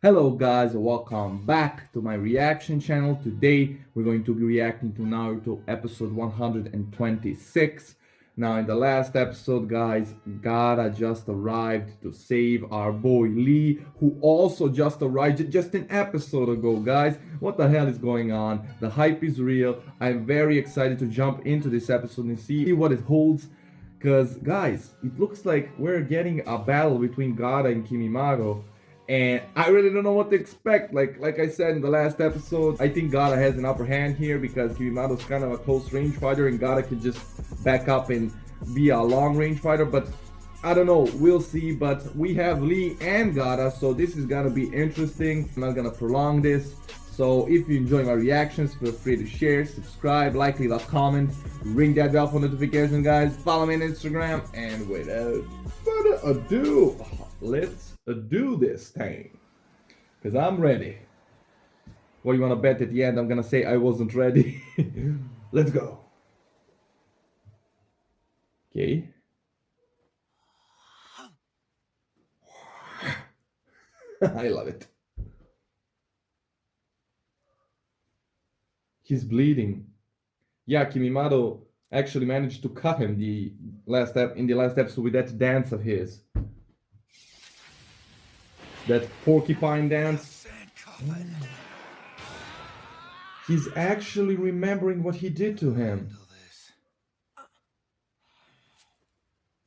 Hello guys, welcome back to my reaction channel. Today we're going to be reacting to Naruto episode 126. Now in the last episode guys, Gaara just arrived to save our boy Lee, who also just arrived just an episode ago guys. What the hell is going on? The hype is real. I'm very excited to jump into this episode and see what it holds. Because guys, it looks like we're getting a battle between Gaara and Kimimaro, and I really don't know what to expect. Like I said in the last episode, I think Gaara has an upper hand here because Kimimaro's kind of a close range fighter and Gaara can just back up and be a long range fighter. But I don't know, we'll see. But we have Lee and Gaara, so this is gonna be interesting. I'm not gonna prolong this. So if you enjoy my reactions, feel free to share, subscribe, like, leave a comment, ring that bell for notifications, guys. Follow me on Instagram, and without further ado, let's do this thing. Because I'm ready. What do you want to bet at the end? I'm gonna say I wasn't ready. Let's go. Okay. I love it. He's bleeding. Yeah, Kimimaro actually managed to cut him in the last episode with that dance of his. That porcupine dance. He's actually remembering what he did to him.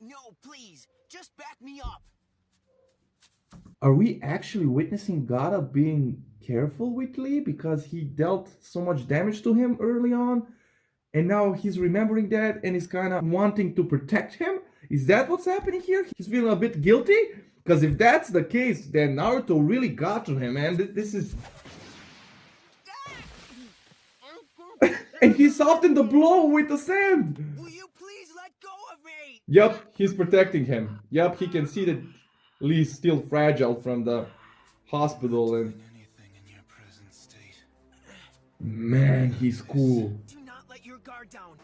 No, please, just back me up. Are we actually witnessing Gaara being careful with Lee because he dealt so much damage to him early on? And now he's remembering that and is kind of wanting to protect him? Is that what's happening here? He's feeling a bit guilty? Because if that's the case, then Naruto really got to him, man. This is... And he softened the blow with the sand! Will you please let go of me? Yup, he's protecting him. Yup, he can see that Lee's still fragile from the hospital and... Anything in your present state. Man, he's cool. Do not let your guard down.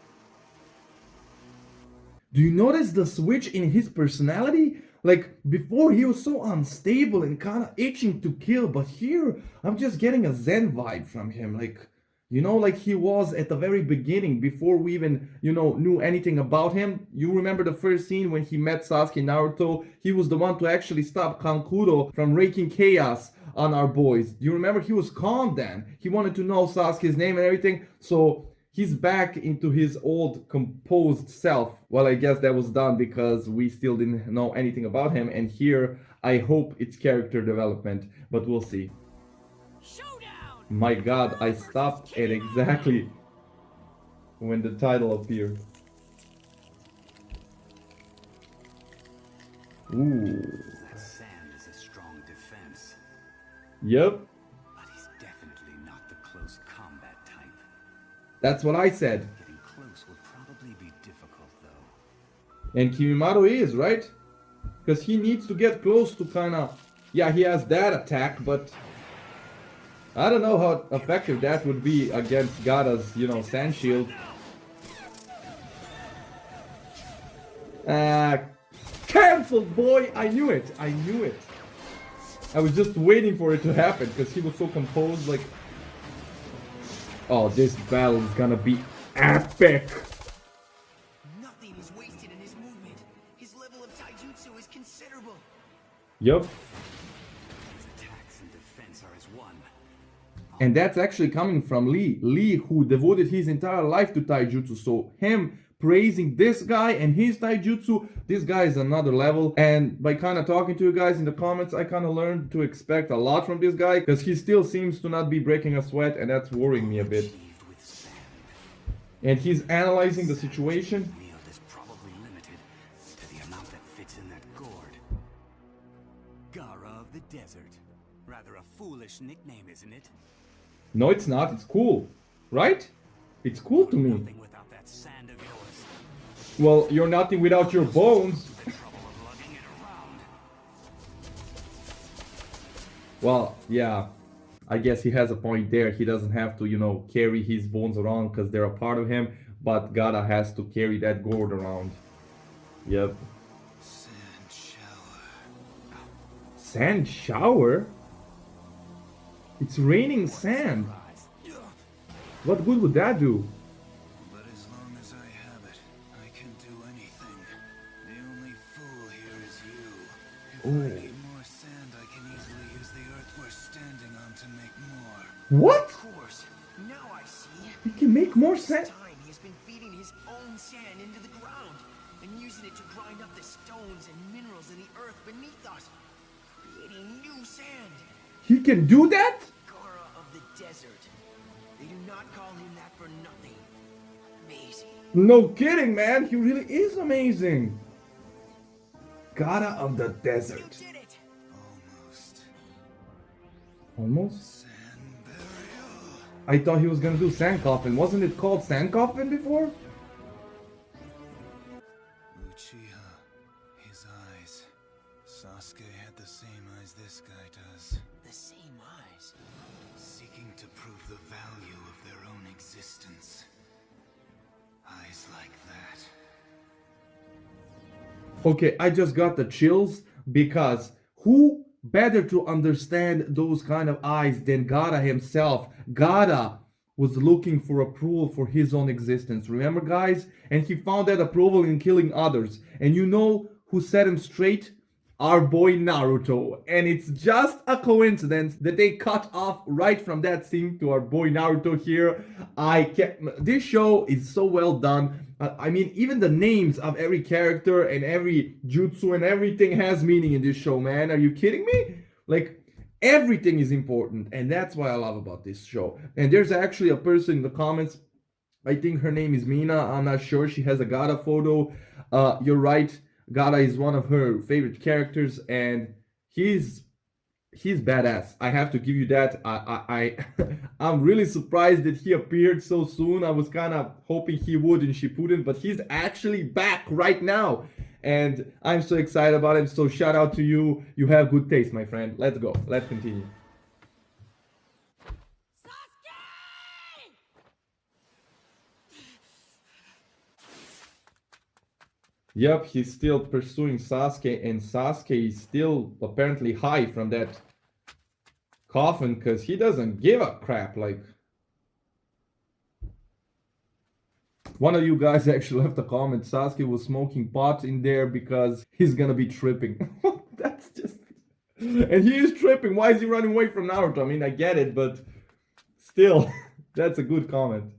Do you notice the switch in his personality? Like, before he was so unstable and kind of itching to kill, but here, I'm just getting a Zen vibe from him. Like, you know, like he was at the very beginning, before we even, knew anything about him. You remember the first scene when he met Sasuke and Naruto? He was the one to actually stop Kankuro from wreaking chaos on our boys. You remember he was calm then. He wanted to know Sasuke's name and everything. So he's back into his old composed self. Well, I guess that was done because we still didn't know anything about him. And here, I hope it's character development, but we'll see. Showdown! My god, I stopped at exactly when the title appeared. Ooh. That sand is a strong defense. Yep, But he's definitely not the close combat type. that's what I said. Getting close will probably be difficult, though. And Kimimaro is, right? Because he needs to get close to kinda... Yeah, he has that attack, but... I don't know how effective that would be against Gaara's, sand shield. Cancelled, boy! I knew it! I knew it! I was just waiting for it to happen, because he was so composed, like... Oh, this battle is gonna be epic! Nothing is wasted in his movement. His level of taijutsu is considerable. Yup. His attacks and defense are as one. And that's actually coming from Lee. Lee, who devoted his entire life to taijutsu. So him praising this guy and his taijutsu, this guy is another level. And by kind of talking to you guys in the comments, I kind of learned to expect a lot from this guy, because he still seems to not be breaking a sweat, and that's worrying me a bit. Achieved with sand. And he's analyzing the situation. Wield is probably limited to the amount that fits in that gourd. Gaara of the desert. Rather a foolish nickname, isn't it? No, it's not. It's cool. Right? It's cool to me. Nothing without that sand of yours. Well, you're nothing without your bones. The trouble of lugging it around. Well, yeah, I guess he has a point there. He doesn't have to, carry his bones around because they're a part of him, but Gaara has to carry that gourd around. Yep. Sand shower. Sand shower? It's raining sand. What good would that do? But as long as I have it, I can do anything. The only fool here is you. If I need more sand, I can easily use the earth we're standing on to make more. What? Of course. Now I see. He can make more sand. Time he has been feeding his own sand into the ground and using it to grind up the stones and minerals in the earth beneath us, creating new sand. He can do that? Gaara of the desert. They do not call him that for nothing. Amazing. No kidding, man. He really is amazing. Gaara of the You desert. did it. Almost. Almost? Sand burial. I thought he was gonna do sand coffin. Wasn't it called sand coffin before? Uchiha. His eyes. Sasuke had the same eyes this guy does. The same eyes. Seeking to prove the value of their own existence. Eyes like that. Okay, I just got the chills because who better to understand those kind of eyes than Gaara himself? Gaara was looking for approval for his own existence. Remember, guys? And he found that approval in killing others. And you know who set him straight? Our boy Naruto. And it's just a coincidence that they cut off right from that scene to our boy Naruto here. This show is so well done. I mean, even the names of every character and every jutsu and everything has meaning in this show, man. Are you kidding me? Like, everything is important, and that's what I love about this show. And there's actually a person in the comments, I think her name is Mina, I'm not sure, she has a Gaara photo. You're right, Gaara is one of her favorite characters, and he's badass. I have to give you that. I'm really surprised that he appeared so soon. I was kind of hoping he would and she wouldn't, but he's actually back right now. And I'm so excited about it. So shout out to you. You have good taste, my friend. Let's go. Let's continue. Yep, he's still pursuing Sasuke, and Sasuke is still apparently high from that coffin because he doesn't give a crap. Like, one of you guys actually left a comment. Sasuke was smoking pot in there because he's gonna be tripping. That's just. And he is tripping. Why is he running away from Naruto? I mean, I get it, but still, that's a good comment.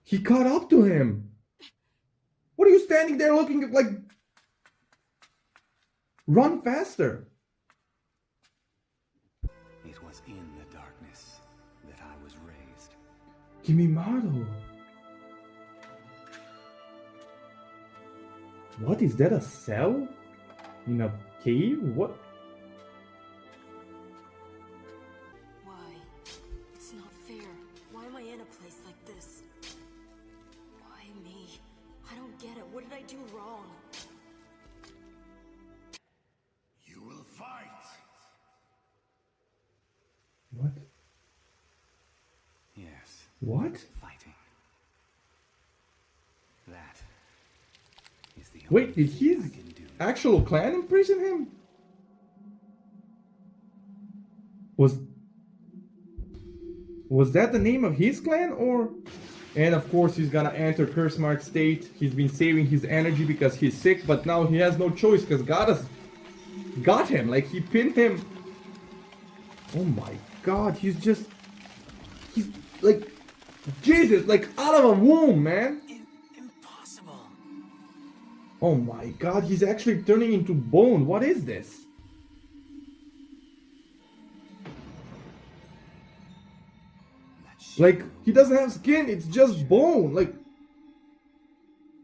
He caught up to him. What are you standing there looking at, like... Run faster. It was in the darkness that I was raised. Kimimaro. What is that, a cell? In a cave? What? Why? It's not fair. Why am I in a place like this? Why me? I don't get it. What did I do wrong? You will fight! What? Yes, What? fighting. That is the Wait, only did thing his I can do. actual clan imprison him? Was that the name of his clan, or? And of course he's gonna enter curse mark state. He's been saving his energy because he's sick, but now he has no choice because Gaara's got him. Like, he pinned him. Oh my god, he's like, Jesus, like out of a womb, man. Impossible. Oh my god, he's actually turning into bone. What is this? Like, he doesn't have skin, it's just bone. Like,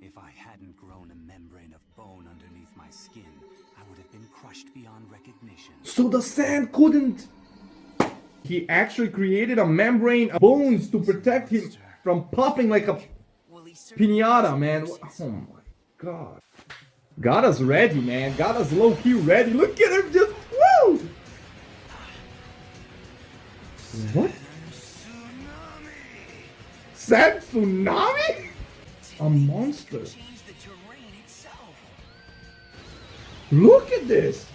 If I hadn't grown a membrane of bone underneath my skin, I would have been crushed beyond recognition. so the sand couldn't. He actually created a membrane of bones to protect him from popping like a Well, he certainly piñata, man. Oh my god. Gaara's ready, man. Gaara's low-key ready. Look at him just, woo! What? Sand tsunami? A monster. change the terrain itself. Look at this.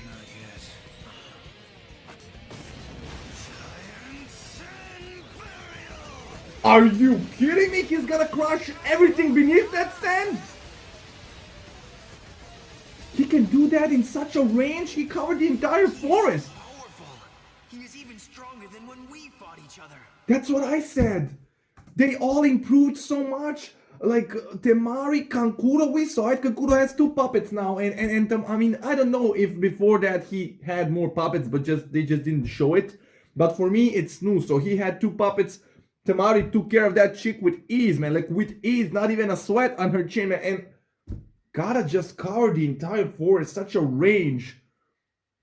Not yet. Giant sand burial! Are you kidding me? He's gonna crush everything beneath that sand? He can do that in such a range? He covered the entire forest. Powerful. He is even stronger than when we fought each other. That's what I said. They all improved so much. Like Temari, Kankuro, we saw it. Kankuro has 2 puppets now, and I mean, I don't know if before that he had more puppets, but they just didn't show it. But for me, it's new. So he had 2 puppets. Temari took care of that chick with ease, man. Like with ease, not even a sweat on her chin, man. And Gaara just covered the entire forest, such a range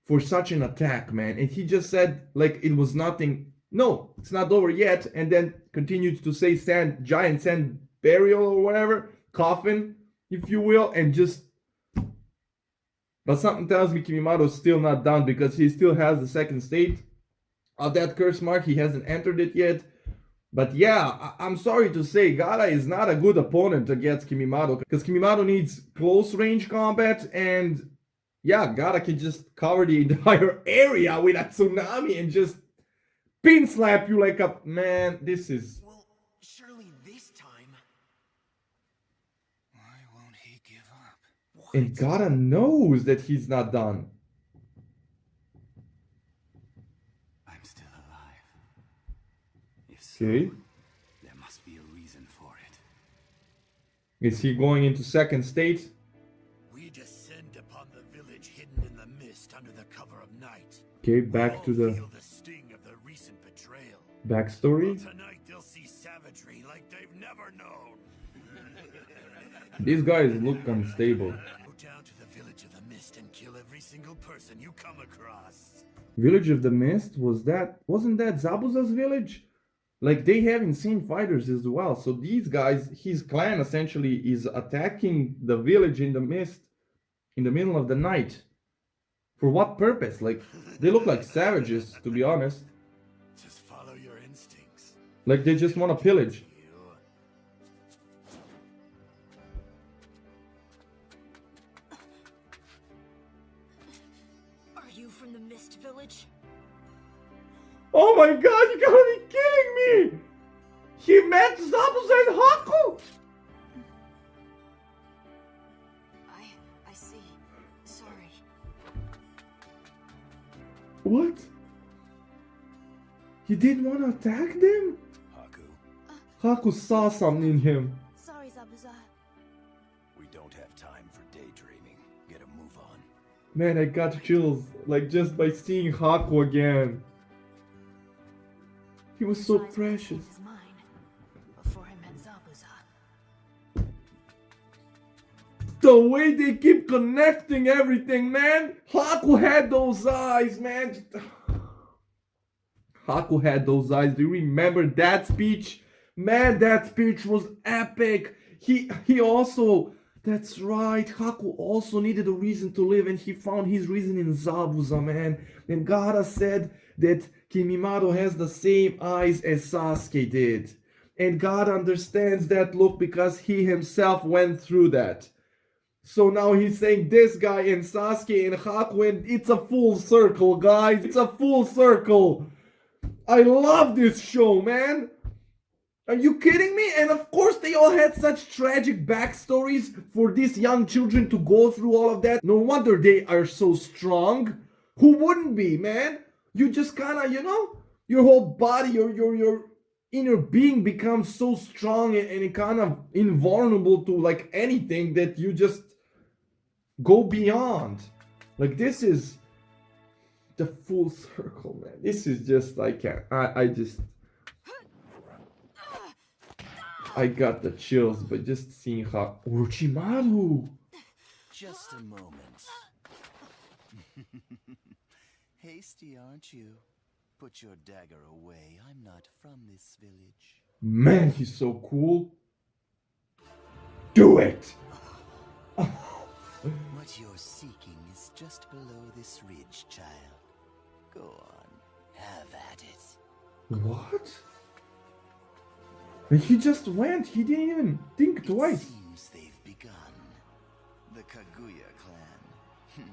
for such an attack, man. And he just said like it was nothing. No, it's not over yet, and then continued to say giant sand burial or whatever, coffin, if you will, and just. But something tells me Kimimaro's still not done because he still has the second state of that curse mark. He hasn't entered it yet. But yeah, I'm sorry to say, Gaara is not a good opponent against Kimimaro because Kimimaro needs close range combat, and yeah, Gaara can just cover the entire area with a tsunami and just pin slap you like a man. This is. Well, surely this time. Why won't he give up? And Gaara knows that he's not done. I'm still alive. If so, Okay. there must be a reason for it. Is he going into second state? We descend upon the village hidden in the mist under the cover of night. Okay, We back all to the feel the sting of the recent betrayal. backstory. Tonight they'll see savagery like they've never known. These guys look unstable. Go down to the village of the mist and kill every single person you come across. Village of the Mist, wasn't that Zabuza's village? Like they have insane fighters as well. So these guys, his clan essentially is attacking the village in the mist in the middle of the night. For what purpose? Like they look like savages, to be honest. Just follow your instincts. Like they just want to pillage. Are you from the Mist Village? Oh my god, you gotta be kidding me! He met Zabuza and Haku! I see. Sorry. What? He didn't want to attack them? Haku, Haku saw something in him. Sorry, Zabuza. We don't have time for daydreaming. Get a move on. Man, I got chills, like just by seeing Haku again. He was so Besides, precious. His mine. Before I met Zabuza. The way they keep connecting everything, man. Haku had those eyes, man. Haku had those eyes. Do you remember that speech? Man, that speech was epic. He also, that's right. Haku also needed a reason to live, and he found his reason in Zabuza, man. And Gaara said that Kimimaro has the same eyes as Sasuke did. And Gaara understands that look because he himself went through that. So now he's saying this guy and Sasuke and Haku, and it's a full circle, guys. It's a full circle. I love this show, man. Are you kidding me? And of course they all had such tragic backstories for these young children to go through all of that. No wonder they are so strong. Who wouldn't be, man? You just kind of, your whole body, your inner being becomes so strong and kind of invulnerable to like anything that you just go beyond. Like this is the full circle, man. This is just I got the chills, but just seeing how Orochimaru. just a moment. Hasty, aren't you? Put your dagger away. I'm not from this village. Man, he's so cool. Do it! What you're seeking is just below this ridge, child. Go on, have at it. What? And he just went. He didn't even think twice. Seems they've begun. The Kaguya clan.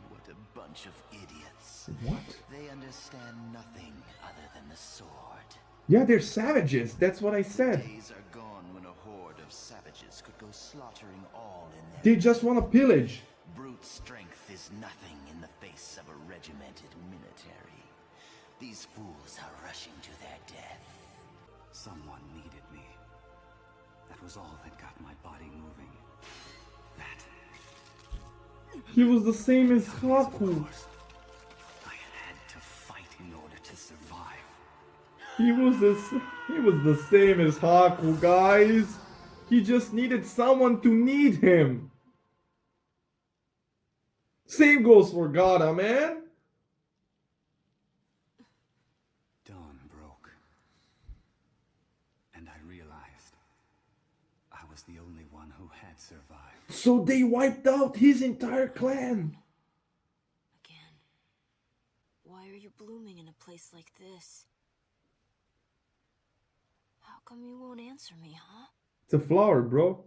What a bunch of idiots. What? They understand nothing other than the sword. Yeah, they're savages. That's what I said. Days are gone when a horde of savages could go slaughtering all in their They just want to pillage. brute strength is nothing in the face of a regimented military. These fools are rushing to their death. Someone needed me. That was all that got my body moving. That. He was the same as Haku. I had to fight in order to survive. He was the same as Haku, guys. He just needed someone to need him. Same goes for Gaara, man. Dawn broke. And I realized I was the only one who had survived. So they wiped out his entire clan. Again. Why are you blooming in a place like this? How come you won't answer me, huh? It's a flower, bro.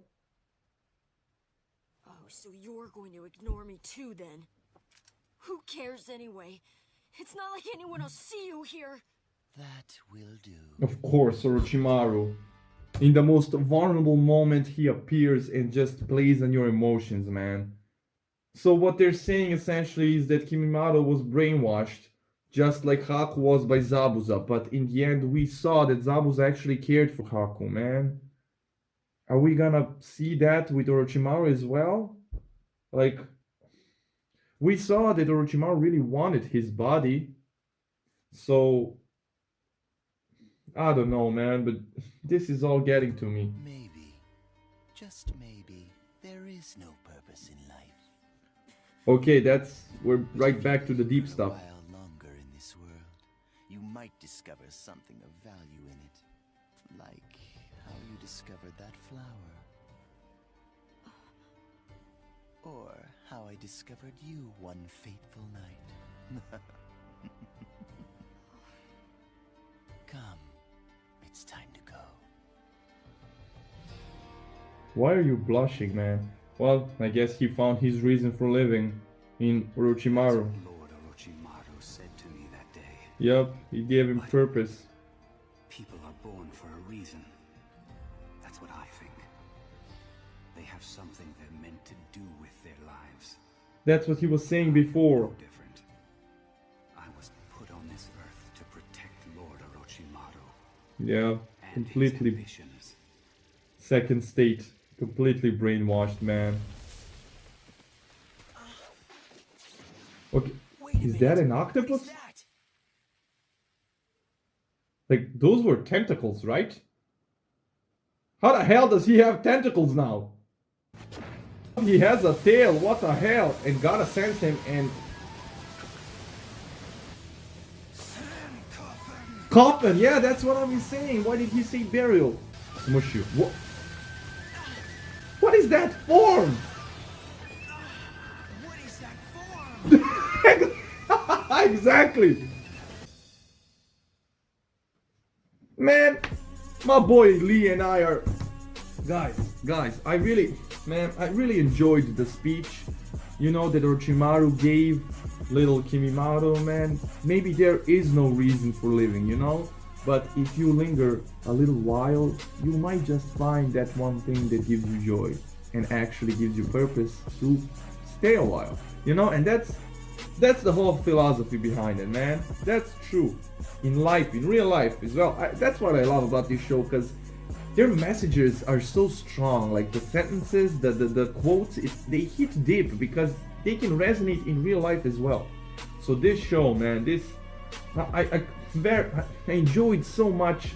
Oh, so you're going to ignore me too, then? Who cares anyway? It's not like anyone will see you here. That will do. Of course, Orochimaru. In the most vulnerable moment, he appears and just plays on your emotions, man. So what they're saying essentially is that Kimimaro was brainwashed, just like Haku was by Zabuza, but in the end we saw that Zabuza actually cared for Haku, man. Are we gonna see that with Orochimaru as well? Like, we saw that Orochimaru really wanted his body, so I don't know, man, but this is all getting to me. Maybe, just maybe, there is no purpose in life. Okay, we're right back to the deep stuff. A while longer in this world, you might discover something of value in it. Like how you discovered that flower. Or how I discovered you one fateful night. Come, it's time to go. Why are you blushing, man? Well, I guess he found his reason for living in Orochimaru. Lord Orochimaru said to me that day. Yup, he gave him purpose. People are born for a reason. That's what I think. They have something they're meant to do with their lives. That's what he was saying before. No different. I was put on this earth to protect Lord Orochimaru Yeah, and completely his ambitions. second state. Completely brainwashed, man. Okay, Wait a is that minute. an What octopus? is that? Like, those were tentacles, right? How the hell does he have tentacles now? He has a tail, what the hell? And Gaara sends him and... Coffin, yeah, that's what I'm saying. Why did he say burial? Smush you. What? What is that form? What is that form? Exactly. Man, my boy Lee and I are... Guys, I really enjoyed the speech, you know, that Orochimaru gave little Kimimaro, man. Maybe there is no reason for living, you know? But if you linger a little while, you might just find that one thing that gives you joy and actually gives you purpose to stay a while, you know? And that's the whole philosophy behind it, man. That's true. In life, in real life as well. That's what I love about this show, because their messages are so strong. Like the sentences, the quotes, they hit deep because they can resonate in real life as well. So this show, man, I enjoyed so much,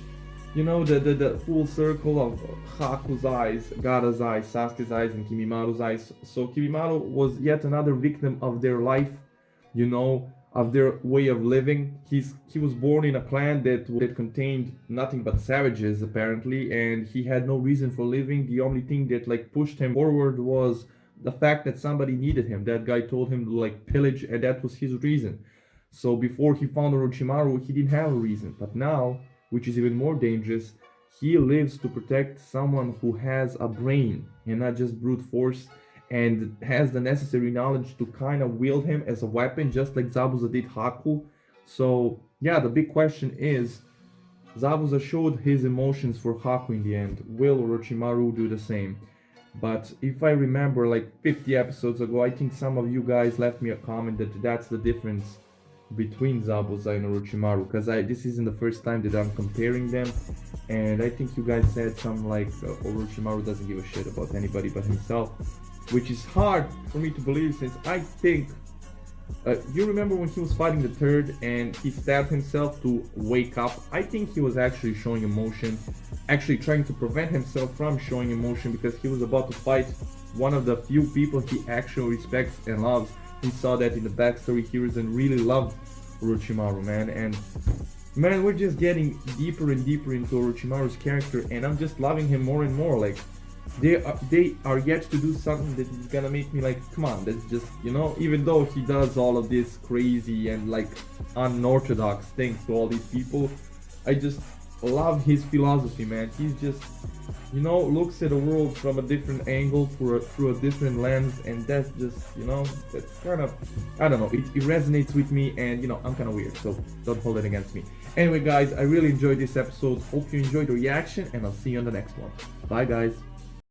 you know, the full circle of Haku's eyes, Gaara's eyes, Sasuke's eyes, and Kimimaro's eyes. So Kimimaro was yet another victim of their life, you know, of their way of living. He was born in a clan that contained nothing but savages apparently, and he had no reason for living. The only thing that like pushed him forward was the fact that somebody needed him. That guy told him to like pillage, and that was his reason. So before he found Orochimaru, he didn't have a reason. But now, which is even more dangerous, he lives to protect someone who has a brain and not just brute force, and has the necessary knowledge to kind of wield him as a weapon, just like Zabuza did Haku. So yeah, the big question is, Zabuza showed his emotions for Haku in the end. Will Orochimaru do the same? But if I remember, like 50 episodes ago, I think some of you guys left me a comment that that's the difference between Zabuza and Orochimaru, because this isn't the first time that I'm comparing them, and I think you guys said something like Orochimaru doesn't give a shit about anybody but himself, which is hard for me to believe, since I think you remember when he was fighting the third and he stabbed himself to wake up? I think he was actually showing emotion, actually trying to prevent himself from showing emotion, because he was about to fight one of the few people he actually respects and loves. He saw that in the backstory heroes and really loved Orochimaru, man. And man, we're just getting deeper and deeper into Orochimaru's character, and I'm just loving him more and more. Like, they are yet to do something that is gonna make me like, come on, that's just, you know, even though he does all of this crazy and like unorthodox things to all these people, I just love his philosophy, man. He's just, you know, looks at the world from a different angle, through a different lens, and that's just, you know, that's kind of, I don't know, it resonates with me, and you know, I'm kind of weird, so don't hold it against me. Anyway guys, I really enjoyed this episode, hope you enjoyed the reaction, and I'll see you on the next one. Bye guys.